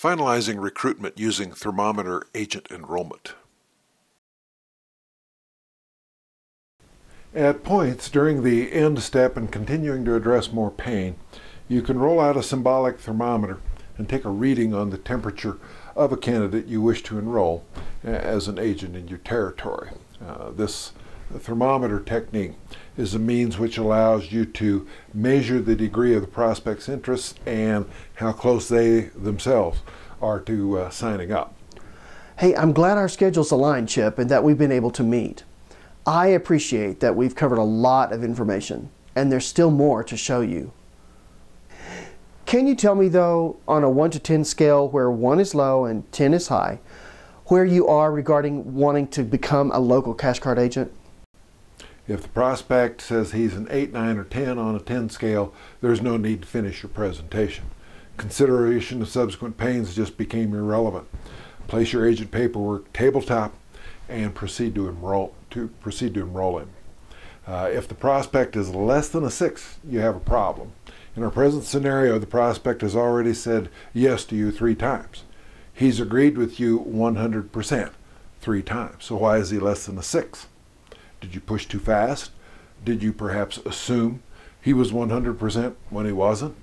Finalizing recruitment using Thermometer agent enrollment. At points during the end step and continuing to address more pain, you can roll out a symbolic thermometer and take a reading on the temperature of a candidate you wish to enroll as an agent in your territory. This thermometer technique is a means which allows you to measure the degree of the prospect's interest and how close they themselves are to signing up. Hey, I'm glad our schedules align, Chip, and that we've been able to meet. I appreciate that we've covered a lot of information, and there's still more to show you. Can you tell me, though, on a 1 to 10 scale where 1 is low and 10 is high, where you are regarding wanting to become a local cash card agent? If the prospect says he's an 8, 9, or 10 on a 10 scale, there's no need to finish your presentation. Consideration of subsequent pains just became irrelevant. Place your agent paperwork tabletop and proceed to enroll him. If the prospect is less than a 6, you have a problem. In our present scenario, the prospect has already said yes to you 3 times. He's agreed with you 100% 3 times. So why is he less than a 6? Did you push too fast? Did you perhaps assume he was 100% when he wasn't?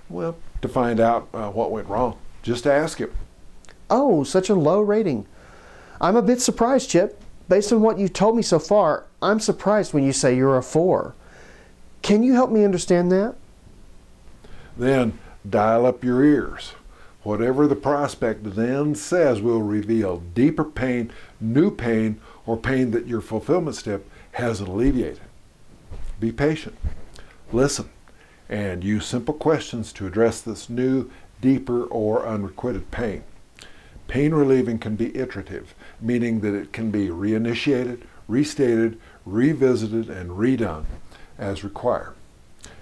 Well, to find out what went wrong, just ask him. Oh, such a low rating. I'm a bit surprised, Chip. Based on what you told me so far, I'm surprised when you say you're a 4. Can you help me understand that? Then dial up your ears. Whatever the prospect then says will reveal deeper pain, new pain, or pain that your fulfillment step hasn't alleviated. Be patient. Listen and use simple questions to address this new, deeper, or unrequited pain. Pain relieving can be iterative, meaning that it can be reinitiated, restated, revisited, and redone as required.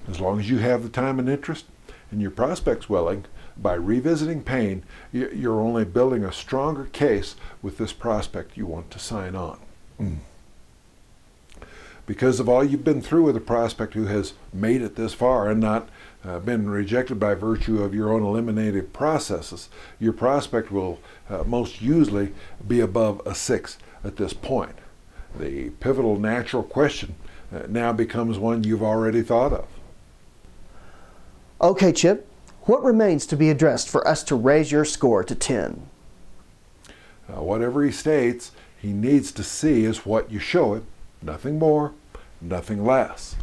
As long as you have the time and interest and your prospect's willing, by revisiting pain, you're only building a stronger case with this prospect you want to sign on. Because of all you've been through with a prospect who has made it this far and not been rejected by virtue of your own eliminative processes, your prospect will most usually be above a 6 at this point. The pivotal natural question now becomes one you've already thought of. Okay, Chip. What remains to be addressed for us to raise your score to 10? Whatever he states, he needs to see is what you show him, nothing more, nothing less.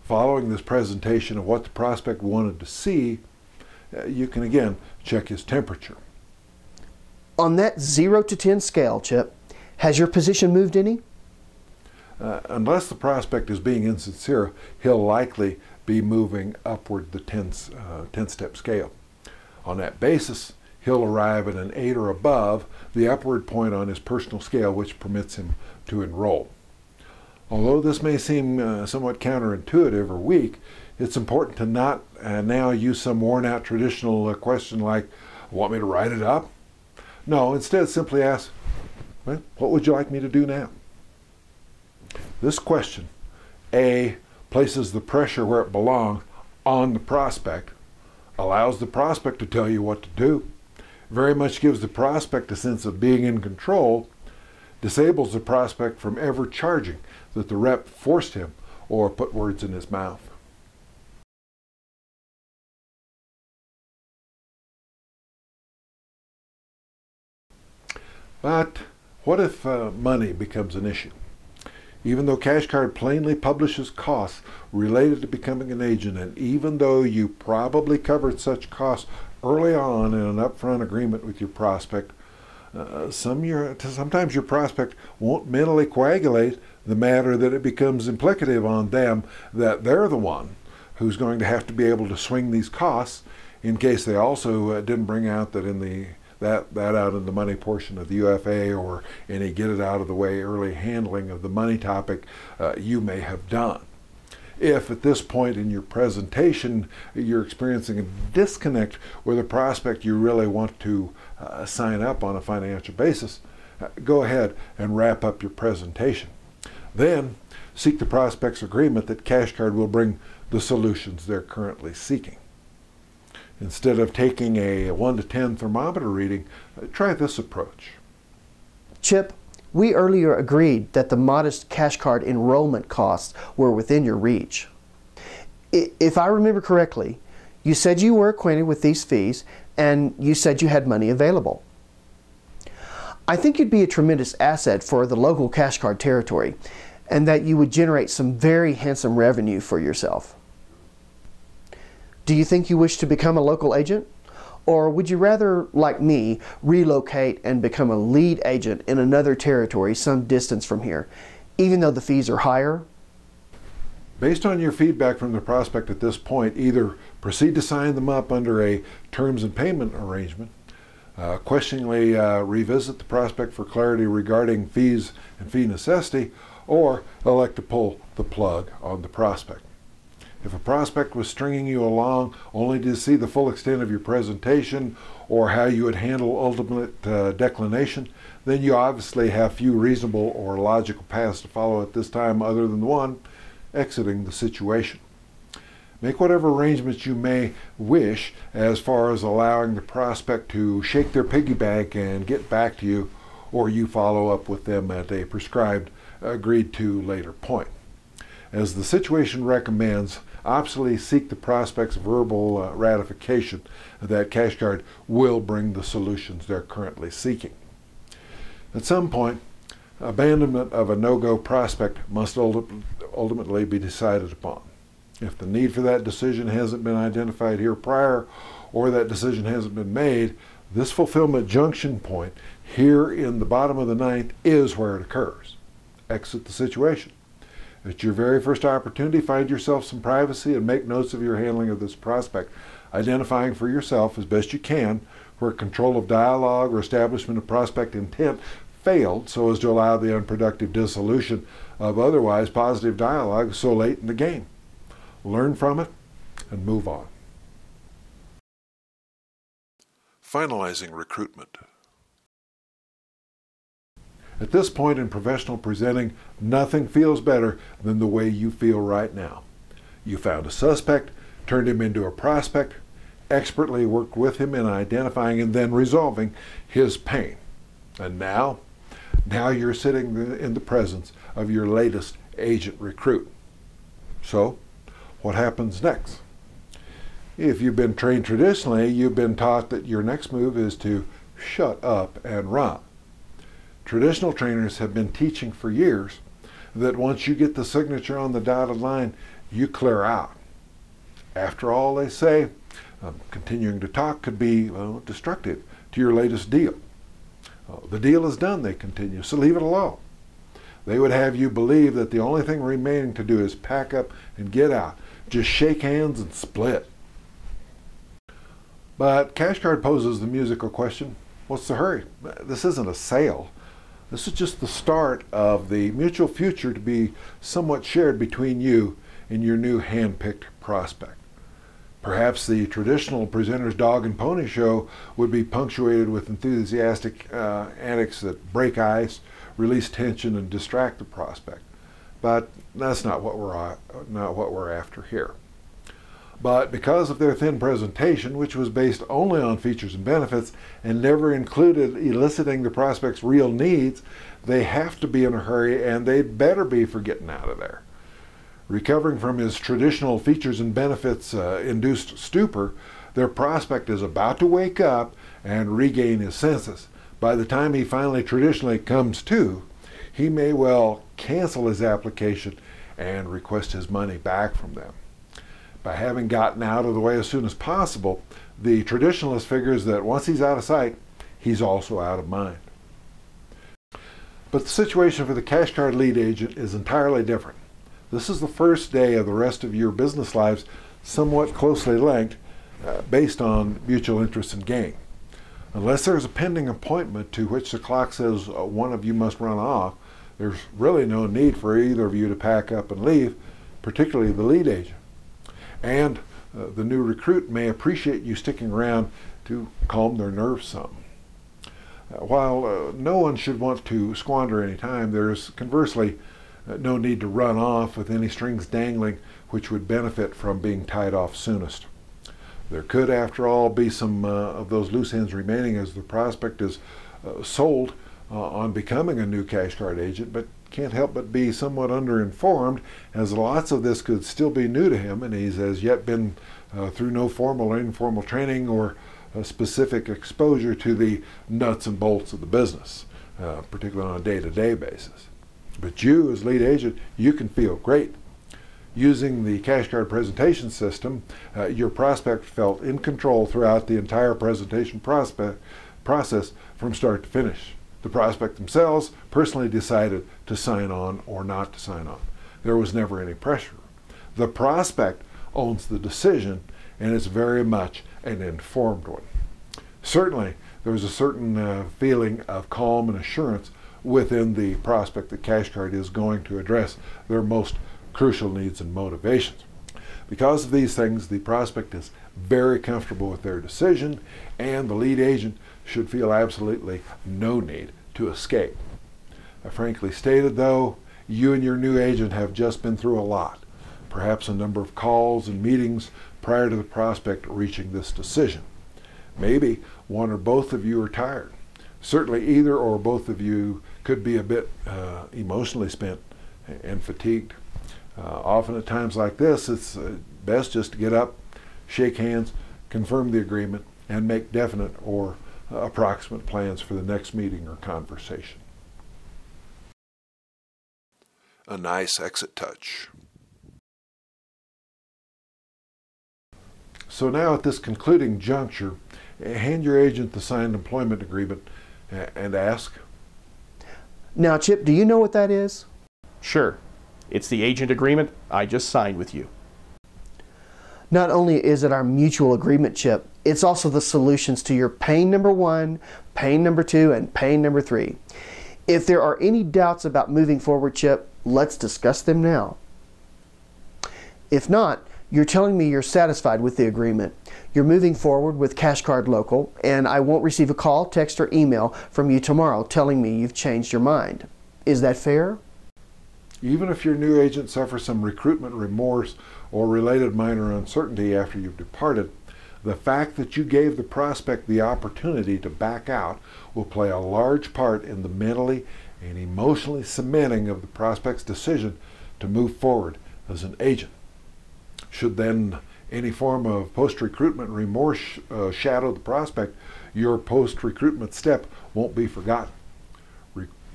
Following this presentation of what the prospect wanted to see, you can again check his temperature. On that 0 to 10 scale, Chip, has your position moved any? Unless the prospect is being insincere, he'll likely be moving upward the 10-step scale. On that basis, he'll arrive at an 8 or above, the upward point on his personal scale, which permits him to enroll. Although this may seem somewhat counterintuitive or weak, it's important to not now use some worn-out traditional question like, "Want me to write it up?" No, instead simply ask, "Well, what would you like me to do now?" This question, A, places the pressure where it belongs on the prospect, allows the prospect to tell you what to do, very much gives the prospect a sense of being in control, disables the prospect from ever charging that the rep forced him or put words in his mouth. But what if money becomes an issue? Even though Cash Card plainly publishes costs related to becoming an agent, and even though you probably covered such costs early on in an upfront agreement with your prospect, sometimes your prospect won't mentally coagulate the matter that it becomes implicative on them that they're the one who's going to have to be able to swing these costs in case they also didn't bring out that in that out in the money portion of the UFA or any get it out of the way early handling of the money topic you may have done. If at this point in your presentation you're experiencing a disconnect with a prospect you really want to sign up on a financial basis, go ahead and wrap up your presentation. Then seek the prospect's agreement that Cash Card will bring the solutions they're currently seeking. Instead of taking a 1 to 10 thermometer reading, try this approach. Chip, we earlier agreed that the modest cash card enrollment costs were within your reach. If I remember correctly, you said you were acquainted with these fees and you said you had money available. I think you'd be a tremendous asset for the local cash card territory and that you would generate some very handsome revenue for yourself. Do you think you wish to become a local agent? Or would you rather, like me, relocate and become a lead agent in another territory some distance from here, even though the fees are higher? Based on your feedback from the prospect at this point, either proceed to sign them up under a terms and payment arrangement, questioningly revisit the prospect for clarity regarding fees and fee necessity, or elect to pull the plug on the prospect. If a prospect was stringing you along only to see the full extent of your presentation or how you would handle ultimate declination, then you obviously have few reasonable or logical paths to follow at this time other than the one, exiting the situation. Make whatever arrangements you may wish as far as allowing the prospect to shake their piggy bank and get back to you, or you follow up with them at a prescribed, agreed to later point. As the situation recommends, optionally seek the prospect's verbal ratification that cash card will bring the solutions they're currently seeking. At some point, abandonment of a no-go prospect must ultimately be decided upon. If the need for that decision hasn't been identified here prior, or that decision hasn't been made, this fulfillment junction point here in the bottom of the ninth is where it occurs. Exit the situation. At your very first opportunity, find yourself some privacy and make notes of your handling of this prospect, identifying for yourself as best you can where control of dialogue or establishment of prospect intent failed so as to allow the unproductive dissolution of otherwise positive dialogue so late in the game. Learn from it and move on. Finalizing recruitment. At this point in professional presenting, nothing feels better than the way you feel right now. You found a suspect, turned him into a prospect, expertly worked with him in identifying and then resolving his pain. And now you're sitting in the presence of your latest agent recruit. So, what happens next? If you've been trained traditionally, you've been taught that your next move is to shut up and run. Traditional trainers have been teaching for years that once you get the signature on the dotted line, you clear out. After all, they say, continuing to talk could be destructive to your latest deal. The deal is done, they continue, so leave it alone. They would have you believe that the only thing remaining to do is pack up and get out. Just shake hands and split. But cash card poses the musical question, what's the hurry? This isn't a sale. This is just the start of the mutual future to be somewhat shared between you and your new hand-picked prospect. Perhaps the traditional presenter's dog and pony show would be punctuated with enthusiastic antics that break ice, release tension, and distract the prospect. But that's not what we're after here. But because of their thin presentation, which was based only on features and benefits and never included eliciting the prospect's real needs, they have to be in a hurry and they'd better be for getting out of there. Recovering from his traditional features and benefits induced stupor, their prospect is about to wake up and regain his senses. By the time he finally traditionally comes to, he may well cancel his application and request his money back from them. By having gotten out of the way as soon as possible, the traditionalist figures that once he's out of sight, he's also out of mind. But the situation for the cash card lead agent is entirely different. This is the first day of the rest of your business lives somewhat closely linked based on mutual interest and gain. Unless there's a pending appointment to which the clock says one of you must run off, there's really no need for either of you to pack up and leave, particularly the lead agent. And the new recruit may appreciate you sticking around to calm their nerves some. While no one should want to squander any time, there's conversely no need to run off with any strings dangling which would benefit from being tied off soonest. There could, after all, be some of those loose ends remaining as the prospect is sold on becoming a new cash card agent, but can't help but be somewhat underinformed, as lots of this could still be new to him, and he's as yet been through no formal or informal training or specific exposure to the nuts and bolts of the business, particularly on a day-to-day basis. But you, as lead agent, you can feel great. Using the cash card presentation system, your prospect felt in control throughout the entire presentation process from start to finish. The prospect themselves personally decided to sign on or not to sign on. There was never any pressure. The prospect owns the decision, and it's very much an informed one. Certainly, there was a certain feeling of calm and assurance within the prospect that cash card is going to address their most crucial needs and motivations. Because of these things, the prospect is very comfortable with their decision, and the lead agent should feel absolutely no need to escape. Frankly stated, though, you and your new agent have just been through a lot, perhaps a number of calls and meetings prior to the prospect reaching this decision. Maybe one or both of you are tired. Certainly either or both of you could be a bit emotionally spent and fatigued. Often at times like this, it's best just to get up, shake hands, confirm the agreement, and make definite or approximate plans for the next meeting or conversation. A nice exit touch. So now at this concluding juncture, hand your agent the signed employment agreement and ask, Now, Chip, do you know what that is? Sure. It's the agent agreement I just signed with you. Not only is it our mutual agreement, Chip, it's also the solutions to your pain number 1, pain number 2, and pain number 3. If there are any doubts about moving forward, Chip, let's discuss them now. If not, you're telling me you're satisfied with the agreement. You're moving forward with Cash Card Local, and I won't receive a call, text, or email from you tomorrow telling me you've changed your mind. Is that fair? even if your new agent suffers some recruitment remorse or related minor uncertainty after you've departed, the fact that you gave the prospect the opportunity to back out will play a large part in the mentally and emotionally cementing of the prospect's decision to move forward as an agent. Should then any form of post-recruitment remorse shadow the prospect, your post-recruitment step won't be forgotten.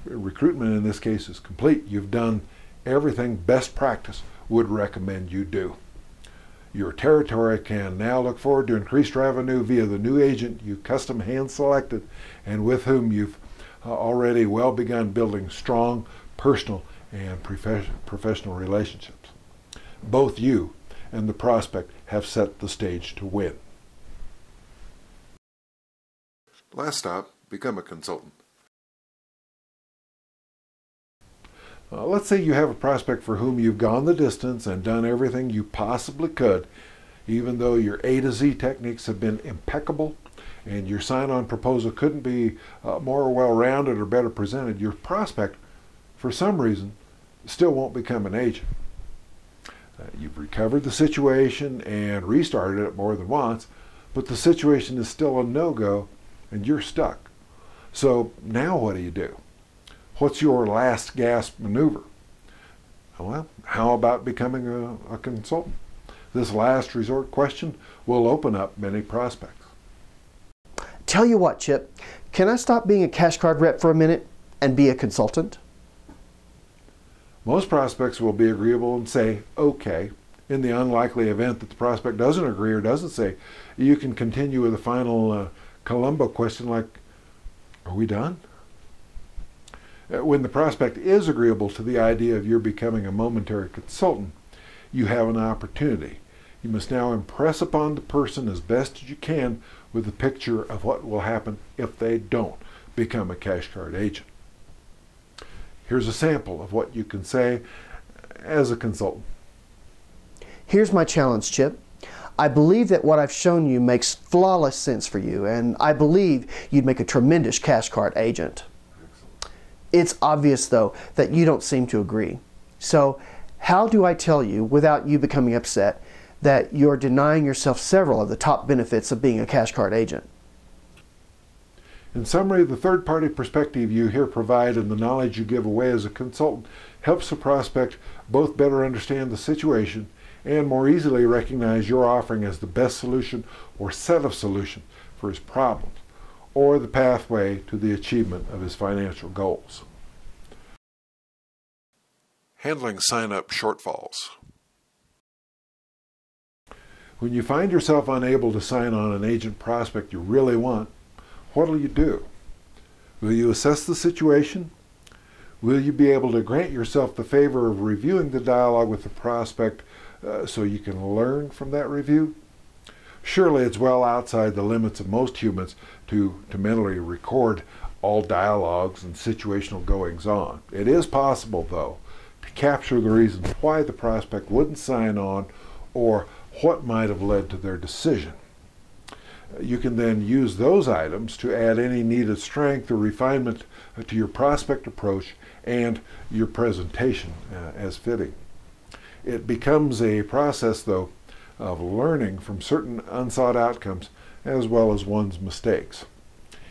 Recruitment in this case is complete. You've done everything best practice would recommend you do. Your territory can now look forward to increased revenue via the new agent you custom hand selected and with whom you've already well begun building strong personal and professional relationships. Both you and the prospect have set the stage to win. Last stop, become a consultant. Let's say you have a prospect for whom you've gone the distance and done everything you possibly could, even though your A to Z techniques have been impeccable and your sign-on proposal couldn't be more well-rounded or better presented. Your prospect, for some reason, still won't become an agent. You've recovered the situation and restarted it more than once, but the situation is still a no-go and you're stuck. So now what do? What's your last gasp maneuver? Well, how about becoming a consultant? This last resort question will open up many prospects. Tell you what, Chip, can I stop being a cash card rep for a minute and be a consultant? Most prospects will be agreeable and say, okay. In the unlikely event that the prospect doesn't agree or doesn't say, you can continue with a final Columbo question like, are we done? When the prospect is agreeable to the idea of your becoming a momentary consultant, you have an opportunity. You must now impress upon the person as best as you can with a picture of what will happen if they don't become a cash card agent. Here's a sample of what you can say as a consultant. Here's my challenge, Chip. I believe that what I've shown you makes flawless sense for you, and I believe you'd make a tremendous cash card agent. It's obvious, though, that you don't seem to agree. So how do I tell you, without you becoming upset, that you're denying yourself several of the top benefits of being a cash card agent. In summary, the third-party perspective you here provide and the knowledge you give away as a consultant helps the prospect both better understand the situation and more easily recognize your offering as the best solution or set of solutions for his problems, or the pathway to the achievement of his financial goals. Handling sign-up shortfalls. When you find yourself unable to sign on an agent prospect you really want, what will you do? Will you assess the situation? Will you be able to grant yourself the favor of reviewing the dialogue with the prospect so you can learn from that review? Surely it's well outside the limits of most humans to mentally record all dialogues and situational goings-on. It is possible, though, to capture the reasons why the prospect wouldn't sign on or what might have led to their decision. You can then use those items to add any needed strength or refinement to your prospect approach and your presentation as fitting. It becomes a process, though, of learning from certain unsought outcomes as well as one's mistakes.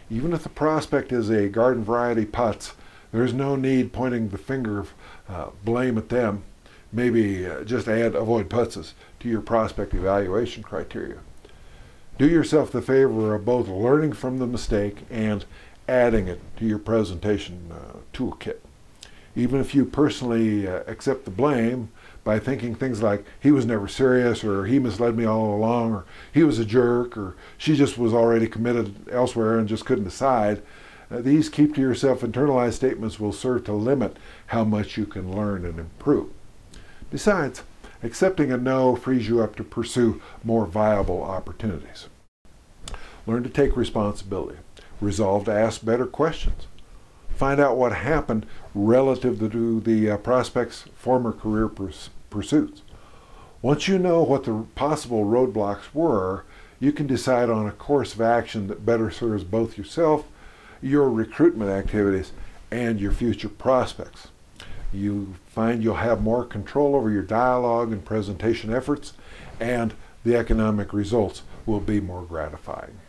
Even if the prospect is a garden variety putz, there's no need pointing the finger of blame at them. Maybe just add avoid putzes to your prospect evaluation criteria. Do yourself the favor of both learning from the mistake and adding it to your presentation toolkit. Even if you personally accept the blame by thinking things like, he was never serious, or he misled me all along, or he was a jerk, or she just was already committed elsewhere and just couldn't decide, these keep to yourself internalized statements will serve to limit how much you can learn and improve. Besides, accepting a no frees you up to pursue more viable opportunities. Learn to take responsibility. Resolve to ask better questions. Find out what happened relative to the prospect's former career pursuits. Once you know what the possible roadblocks were, you can decide on a course of action that better serves both yourself, your recruitment activities, and your future prospects. You find you'll have more control over your dialogue and presentation efforts, and the economic results will be more gratifying.